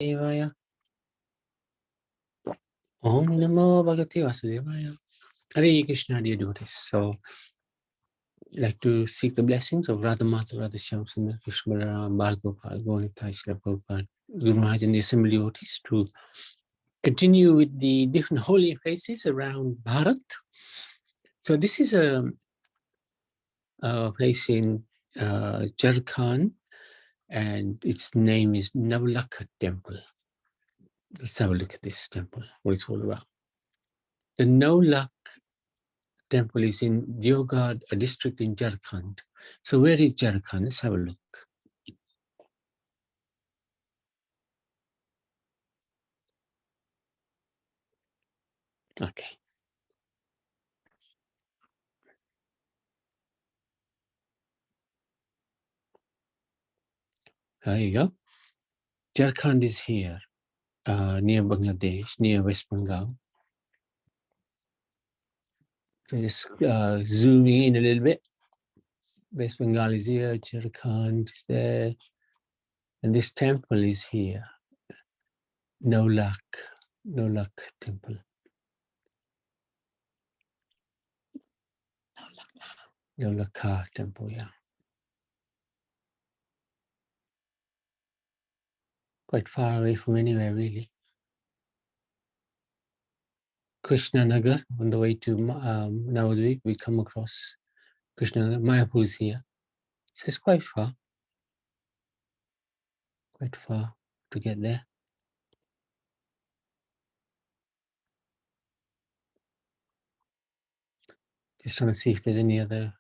Devaya. Om Namo Bhagavate Vasudevaya. Hare Krishna, dear devotees. So, I'd like to seek the blessings of Radha Mata, Radha Shyam Sundar, Krishna Balaram, Bal Gopal, Gauranga, Srila Prabhupada, Guru Maharaj, and the assembly devotees to continue with the different holy places around Bharat. So, this is a place in Jharkhand, and its name is NavlakhaTemple. Let's have a look at this temple, what it's all about. The Navlakh temple is in Deoghar, a district in Jharkhand. So where is Jharkhand? Let's have a look. Okay. There you go. Jharkhand is here, near Bangladesh, near West Bengal. So just zooming in a little bit. West Bengal is here, Jharkhand is there. And this temple is here. Navlakh Temple. Navlakha Temple, yeah. Quite far away from anywhere, really. Krishna Nagar, on the way to Navadvip, we come across Krishna Nagar. Mayapur is here. So it's quite far to get there. Just trying to see if there's any other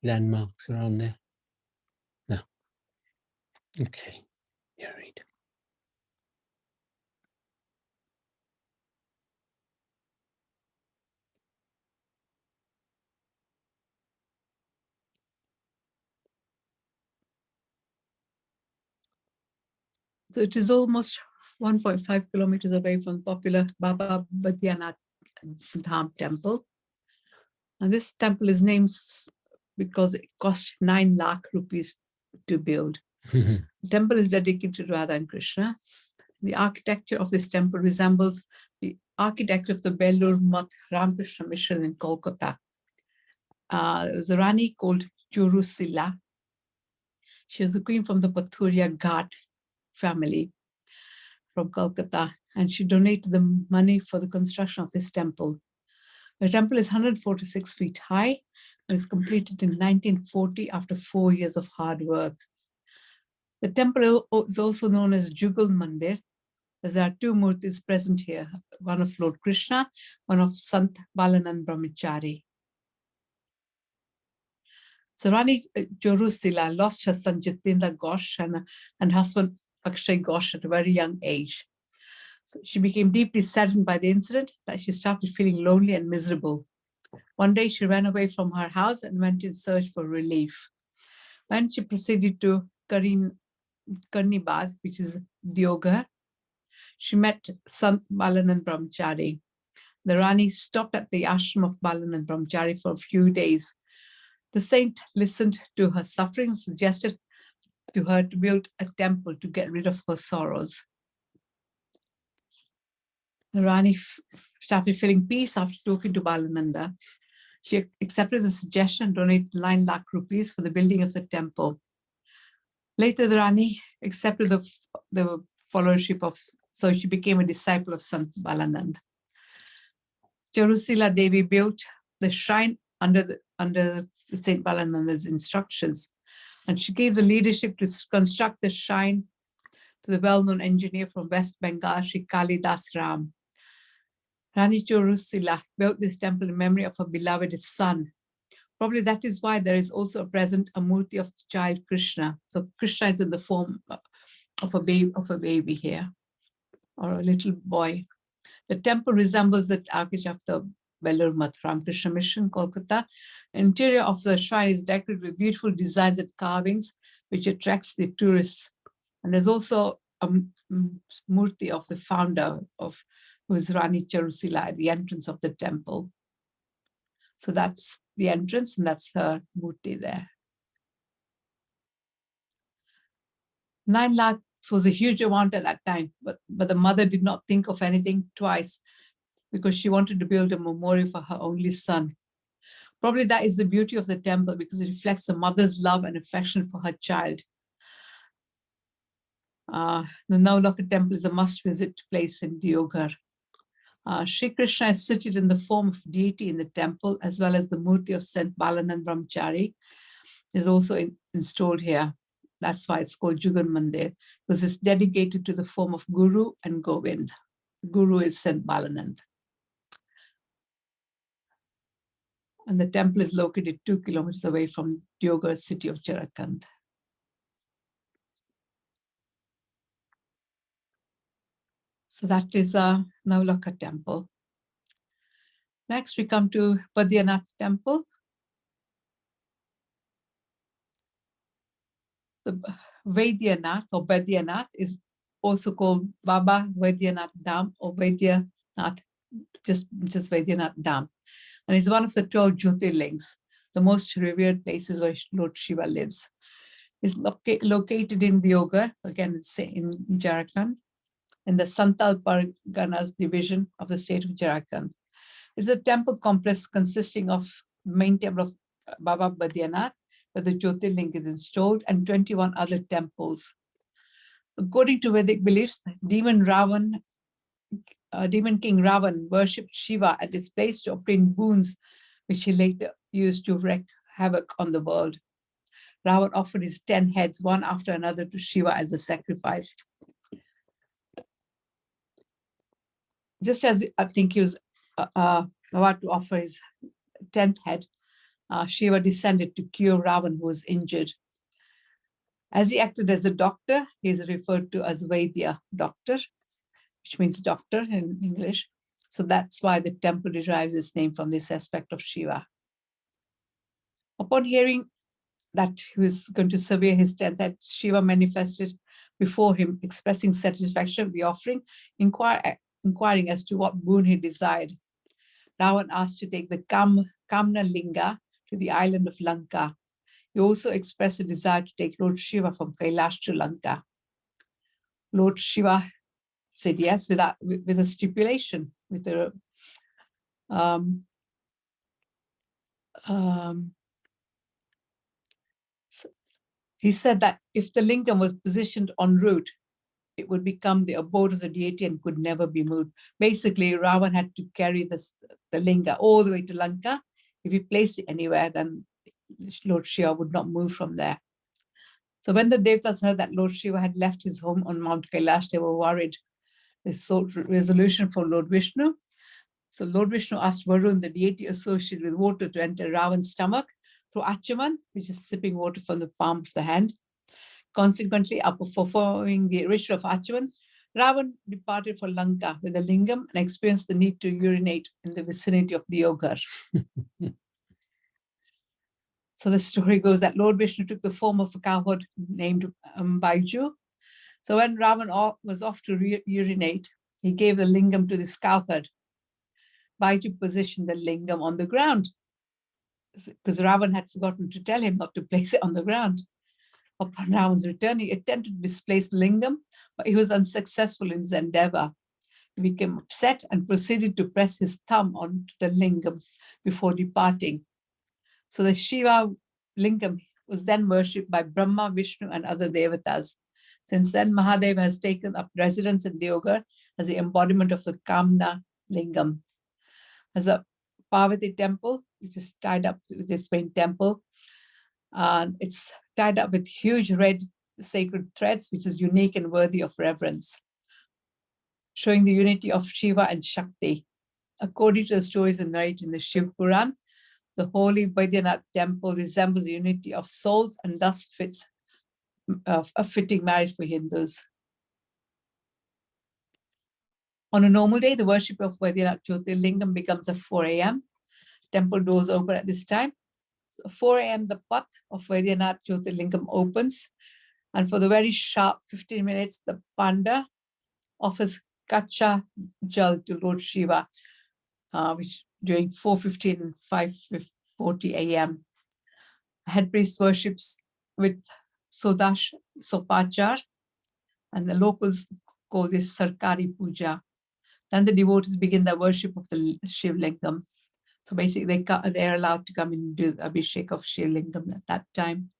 landmarks around there. No. Okay. Yeah, right. So it is almost 1.5 kilometers away from popular Baba Baidyanath Dham temple. And this temple is named because it cost 9 lakh rupees to build. The temple is dedicated to Radha and Krishna. The architecture of this temple resembles the architecture of the Belur Math Ramakrishna Mission in Kolkata. There was a Rani called Churusila. She was a queen from the Pathuria Ghat family from Kolkata, and she donated the money for the construction of this temple. The temple is 146 feet high and was completed in 1940 after 4 years of hard work. The temple is also known as Jugal Mandir, as there are 2 murtis present here, one of Lord Krishna, one of Sant Balanand Brahmachari. So Rani Jorusila lost her son Jitendra Ghosh and husband Akshay Ghosh at a very young age. So she became deeply saddened by the incident that she started feeling lonely and miserable. One day she ran away from her house and went in search for relief. When she proceeded to Karnibad, which is Deoghar, she met Sant Balanand Brahmachari. The Rani stopped at the ashram of Balanand Brahmachari for a few days. The saint listened to her suffering and suggested to her to build a temple to get rid of her sorrows. The Rani started feeling peace after talking to Balananda. She accepted the suggestion and donated 9 lakh rupees for the building of the temple. Later, the Rani accepted the followership so she became a disciple of Sant Balanand. Charusila Devi built the shrine under Saint Balananda's instructions, and she gave the leadership to construct the shrine to the well-known engineer from West Bengal, Sri Kalidas Ram. Rani Charusila built this temple in memory of her beloved son. Probably that is why there is also present a murti of the child Krishna. So Krishna is in the form of a baby here, or a little boy. The temple resembles the architecture of the Belur Math Ramakrishna Mission, Kolkata. The interior of the shrine is decorated with beautiful designs and carvings, which attracts the tourists. And there's also a murti of the founder who is Rani Charusila at the entrance of the temple. So that's the entrance, and that's her murti there. 9 lakh was a huge amount at that time, but the mother did not think of anything twice because she wanted to build a memorial for her only son. Probably that is the beauty of the temple, because it reflects the mother's love and affection for her child. The Navlakha Temple is a must-visit place in Deoghar. Sri Krishna is seated in the form of deity in the temple, as well as the Murti of Saint Balanand Brahmachari is also installed here. That's why it's called Jugan Mandir, because it's dedicated to the form of Guru and Govind. The Guru is Saint Balanand. And the temple is located 2 kilometers away from Deoghar city of Jharkhand. So that is Navlakha Temple. Next, we come to Baidyanath Temple. The Baidyanath or Baidyanath is also called Baba Baidyanath Dham or Baidyanath, just Baidyanath Dham. And it's one of the 12 Jyotirlings, the most revered places where Lord Shiva lives. It's located in Deoghar, again, in Jharkhand, in the Santal Parganas division of the state of Jharkhand. It's a temple complex consisting of the main temple of Baba Baidyanath, where the Jyotirling is installed, and 21 other temples. According to Vedic beliefs, demon King Ravan worshipped Shiva at this place to obtain boons, which he later used to wreak havoc on the world. Ravan offered his 10 heads, one after another, to Shiva as a sacrifice. Just as I think he was about to offer his 10th head, Shiva descended to cure Ravan, who was injured. As he acted as a doctor, he is referred to as Vaidya, doctor, which means doctor in English. So that's why the temple derives its name from this aspect of Shiva. Upon hearing that he was going to survey his 10th head, Shiva manifested before him, expressing satisfaction with the offering, inquiring as to what boon he desired. Ravan asked to take the Kamna Linga to the island of Lanka. He also expressed a desire to take Lord Shiva from Kailash to Lanka. Lord Shiva said yes, with a stipulation, with a he said that if the lingam was positioned en route, it would become the abode of the deity and could never be moved. Basically, Ravan had to carry the linga all the way to Lanka. If he placed it anywhere, then Lord Shiva would not move from there. So when the Devtas heard that Lord Shiva had left his home on Mount Kailash, they were worried. They sought resolution from Lord Vishnu. So Lord Vishnu asked Varun, the deity associated with water, to enter Ravan's stomach through Achaman, which is sipping water from the palm of the hand. Consequently, after performing the ritual of Achaman, Ravan departed for Lanka with the lingam and experienced the need to urinate in the vicinity of Deoghar. So the story goes that Lord Vishnu took the form of a cowherd named Baiju. So when Ravan was off to urinate, he gave the lingam to this cowherd. Baiju positioned the lingam on the ground because Ravan had forgotten to tell him not to place it on the ground. Upon Ravan's return, he attempted to displace the lingam, but he was unsuccessful in his endeavor. He became upset and proceeded to press his thumb onto the lingam before departing. So the Shiva lingam was then worshipped by Brahma, Vishnu, and other devatas. Since then, Mahadev has taken up residence in Deoghar as the embodiment of the Kamna lingam. As a Parvati temple, which is tied up with this main temple, it's tied up with huge red sacred threads, which is unique and worthy of reverence, showing the unity of Shiva and Shakti. According to the stories narrated in the Shiv Puran, the holy Baidyanath temple resembles the unity of souls and thus fits a fitting marriage for Hindus. On a normal day, the worship of Baidyanath Jyotirlingam becomes at 4 a.m. Temple doors open at this time. So 4 a.m., the path of Baidyanath Jyotirlingam opens. And for the very sharp 15 minutes, the Panda offers Kacha Jal to Lord Shiva, which during 4:15 and 5:40 a.m. The head priest worships with Sopachar, and the locals call this Sarkari Puja. Then the devotees begin the worship of the Shiv Lingam. So basically, they're allowed to come and do the Abhishek of Shiv Lingam at that time.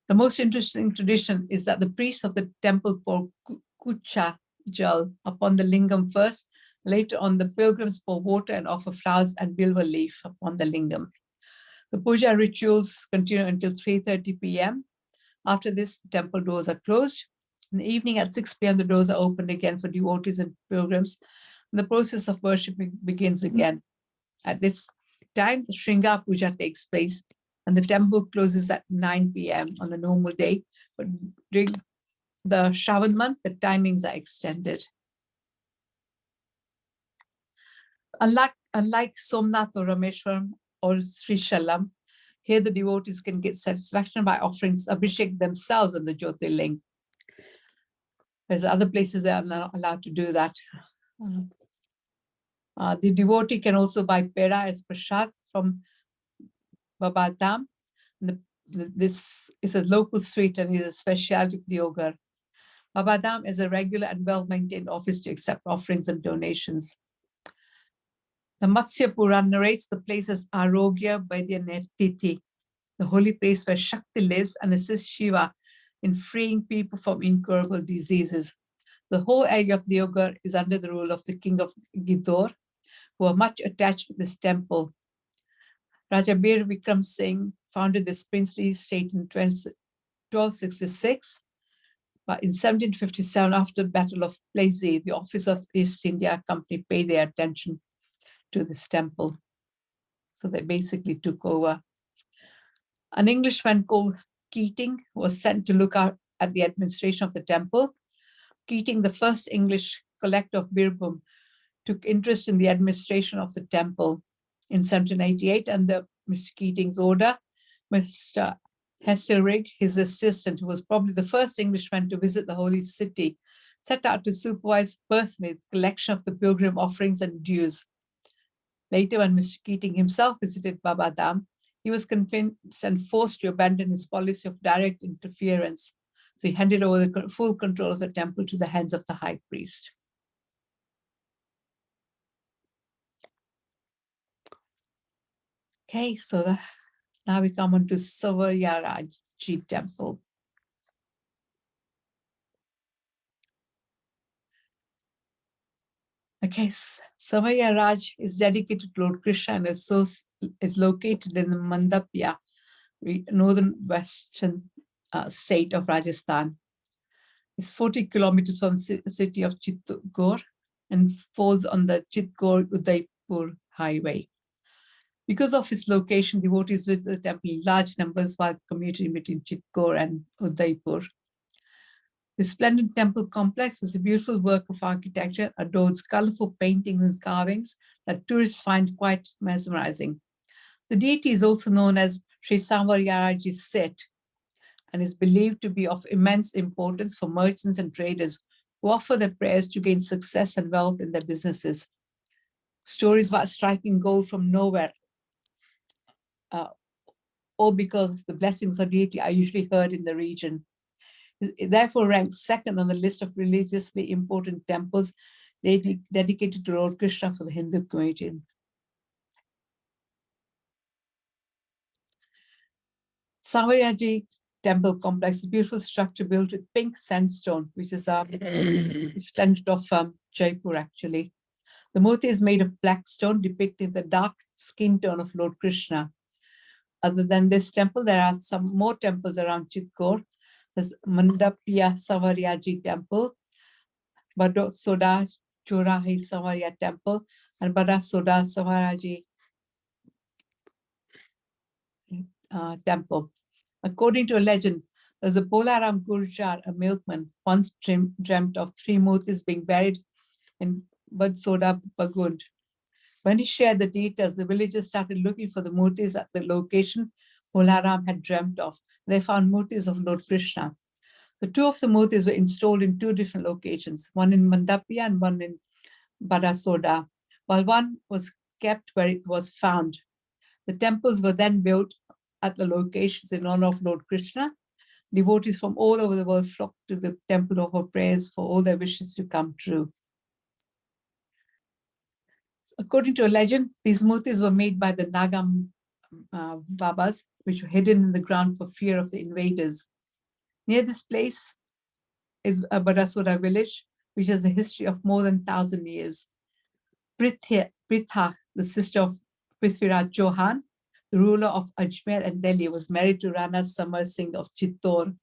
The most interesting tradition is that the priests of the temple pour kucha jal upon the lingam first. Later on, the pilgrims pour water and offer flowers and bilva leaf upon the lingam. The puja rituals continue until 3:30 p.m. After this, the temple doors are closed. In the evening at 6 p.m., the doors are opened again for devotees and pilgrims. And the process of worshiping begins again. At this time, the Shringa Puja takes place, and the temple closes at 9 p.m. on a normal day. But during the Shravan month, the timings are extended. Unlike Somnath or Rameshwaram or Sri Shalam, here the devotees can get satisfaction by offering Abhishek themselves on the Jyotirling. There's other places they are not allowed to do that. The devotee can also buy pera as prasad from Baba Dham. This is a local sweet and is a specialty of the Yogar. Baba Dham is a regular and well-maintained office to accept offerings and donations. The Matsya Puran narrates the place as Arogya Baidyanath, the holy place where Shakti lives and assists Shiva in freeing people from incurable diseases. The whole area of the Yogar is under the rule of the king of Gidor, who are much attached to this temple. Raja Bir Vikram Singh founded this princely estate in 1266. But in 1757, after the Battle of Plassey, the office of the East India Company paid their attention to this temple. So they basically took over. An Englishman called Keating was sent to look out at the administration of the temple. Keating, the first English collector of Birbhum, took interest in the administration of the temple. In 1788, under Mr. Keating's order, Mr. Heselrigg, his assistant, who was probably the first Englishman to visit the holy city, set out to supervise personally the collection of the pilgrim offerings and dues. Later, when Mr. Keating himself visited Baba Dham, he was convinced and forced to abandon his policy of direct interference. So he handed over the full control of the temple to the hands of the high priest. Okay, so now we come on to Sanwariaji temple. Okay, Sanwariaji is dedicated to Lord Krishna and is located in the Mandapya, northern western state of Rajasthan. It's 40 kilometers from the city of Chittor and falls on the Chittor-Udaipur highway. Because of its location, devotees visit the temple in large numbers while commuting between Chittor and Udaipur. The splendid temple complex is a beautiful work of architecture, adorns colorful paintings and carvings that tourists find quite mesmerizing. The deity is also known as Sri Sanwariaji Set and is believed to be of immense importance for merchants and traders who offer their prayers to gain success and wealth in their businesses. Stories about striking gold from nowhere or because of the blessings of deity are usually heard in the region. It therefore ranks second on the list of religiously important temples dedicated to Lord Krishna for the Hindu community. Sanwariaji temple complex is a beautiful structure built with pink sandstone, which is splendid of Jaipur actually. The murti is made of black stone depicting the dark skin tone of Lord Krishna. Other than this temple, there are some more temples around Chittor. There's Mandapya Sanwariaji temple, Badosoda Chorahi Sanwaria temple, and Badasoda Sanwariaji temple. According to a legend, there's a Bolaram Gurjar, a milkman, once dreamt of three murtis being buried in Badsoda Bagund. When he shared the details, the villagers started looking for the murtis at the location Bolaram had dreamt of. They found murtis of Lord Krishna. The two of the murtis were installed in two different locations, one in Mandapya and one in Badasoda, while one was kept where it was found. The temples were then built at the locations in honor of Lord Krishna. Devotees from all over the world flocked to the temple to offer prayers for all their wishes to come true. According to a legend, these murtis were made by the Nagam Babas, which were hidden in the ground for fear of the invaders. Near this place is a Barasoda village, which has a history of more than 1,000 years. Pritha, the sister of Prithviraj Chauhan, the ruler of Ajmer and Delhi, was married to Rana Samar Singh of Chittor.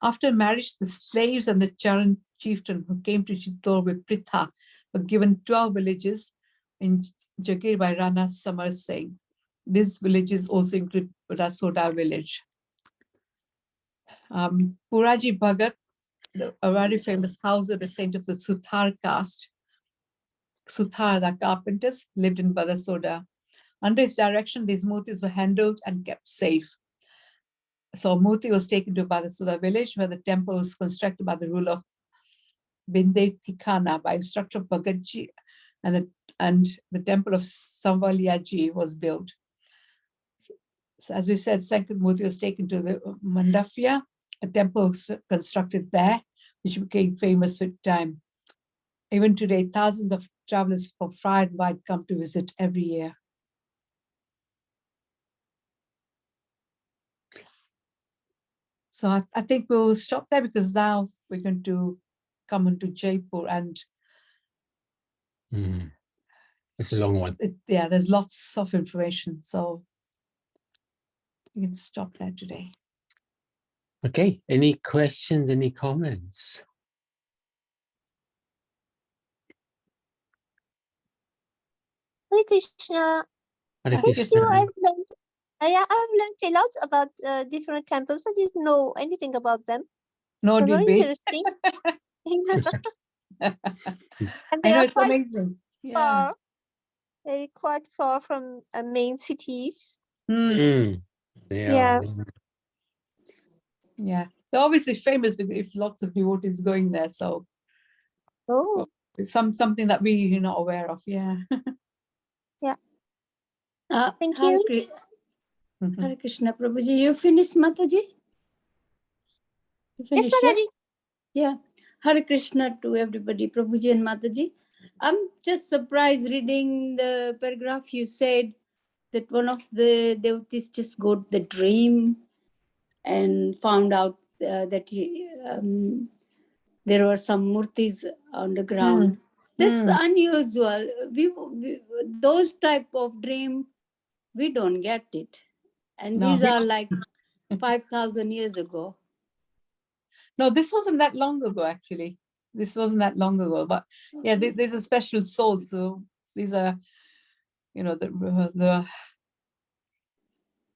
After marriage, the slaves and the Charan chieftain who came to Chittor with Pritha were given 12 villages in Jagir by Rana Samar Singh. These villages also include Rasoda village. Puraji Bhagat, a very famous houser, the saint of the Suthar caste, Suthar, the carpenters, lived in Badasoda. Under his direction, these murtis were handled and kept safe. So a murti was taken to Badasoda village, where the temple was constructed by the rule of Binde Thikana by instruction of Bhagatji, and the temple of Sanwariaji was built. So as we said, second murti was taken to the Mandafia, a temple was constructed there, which became famous with time. Even today, thousands of travelers from far and wide come to visit every year. So I think we'll stop there because now we're going to come into Jaipur and it's a long one. There's lots of information. So we can stop there today. Okay, any questions, any comments? Hare Krishna. Hare Thank Krishna. you. I've learned a lot about different temples. I didn't know anything about them. No, They're very debate. interesting. And I they know, are it's quite amazing. Yeah. far. They're quite far from main cities. They Yeah. are. Yeah. They're obviously famous with lots of devotees going there. So Oh. it's something that we're not aware of. Yeah. Yeah. Thank Hare you. Hare Krishna, Prabhuji. You finished, Mataji? You Yes, finished? Mataji. Yeah. Hare Krishna to everybody, Prabhuji and Mataji. I'm just surprised reading the paragraph you said that one of the devotees just got the dream and found out that there were some murtis on the ground. That's unusual. We those type of dream, we don't get it. And No. these are like 5,000 years ago. No, this wasn't that long ago, actually. This wasn't that long ago. But yeah, there's a special soul. So these are, they're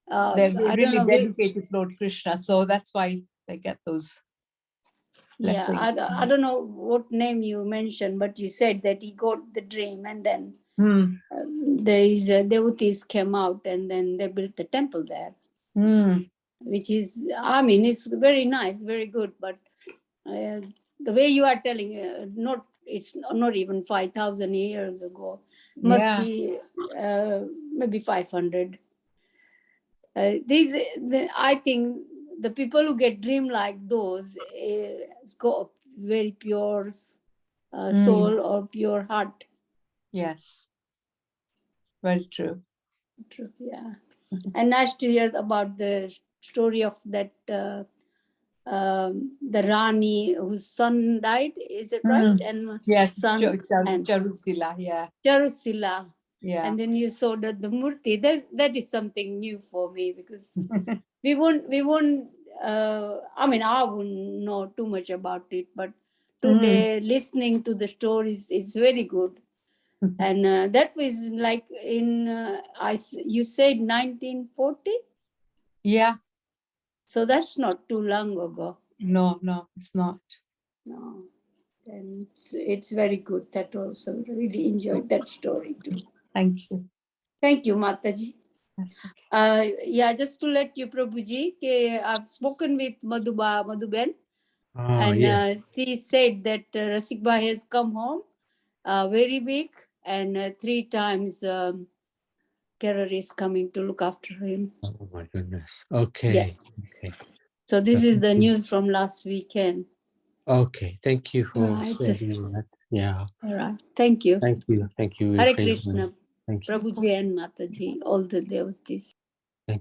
really dedicated to Lord Krishna. So that's why they get those blessings. Yeah, I don't know what name you mentioned, but you said that he got the dream and then these devotees came out and then they built a temple there. Which is, I mean, it's very nice, very good, but the way you are telling, it's not even 5,000 years ago. Must be maybe 500. I think the people who get dream like those got very pure soul or pure heart. Yes, very true. True, yeah. And nice to hear about the story of that the Rani whose son died. Is it right? And yes, son and Charusila, yeah. Charusila. Yeah. And then you saw that the Murti. That is something new for me because we won't. I mean, I wouldn't know too much about it, but today listening to the stories is very good. And that was like in you said 1940. Yeah. So that's not too long ago. No, it's not. No. And it's very good. That also really enjoyed that story too. Thank you. Thank you, Mataji. That's okay. Yeah, just to let you, Prabhuji, I've spoken with Madhuben, and Yes. she said that Rasikbhai has come home very weak, and 3 times carer is coming to look after him. Oh my goodness. Okay. Yeah. Okay. So this is the Thank you. news from last weekend. Okay, thank you for Right. sharing that. Yeah, All right. Thank you. thank you. Thank you. Hare friends. Krishna. Thank you. Prabhuji and Mataji, all the devotees.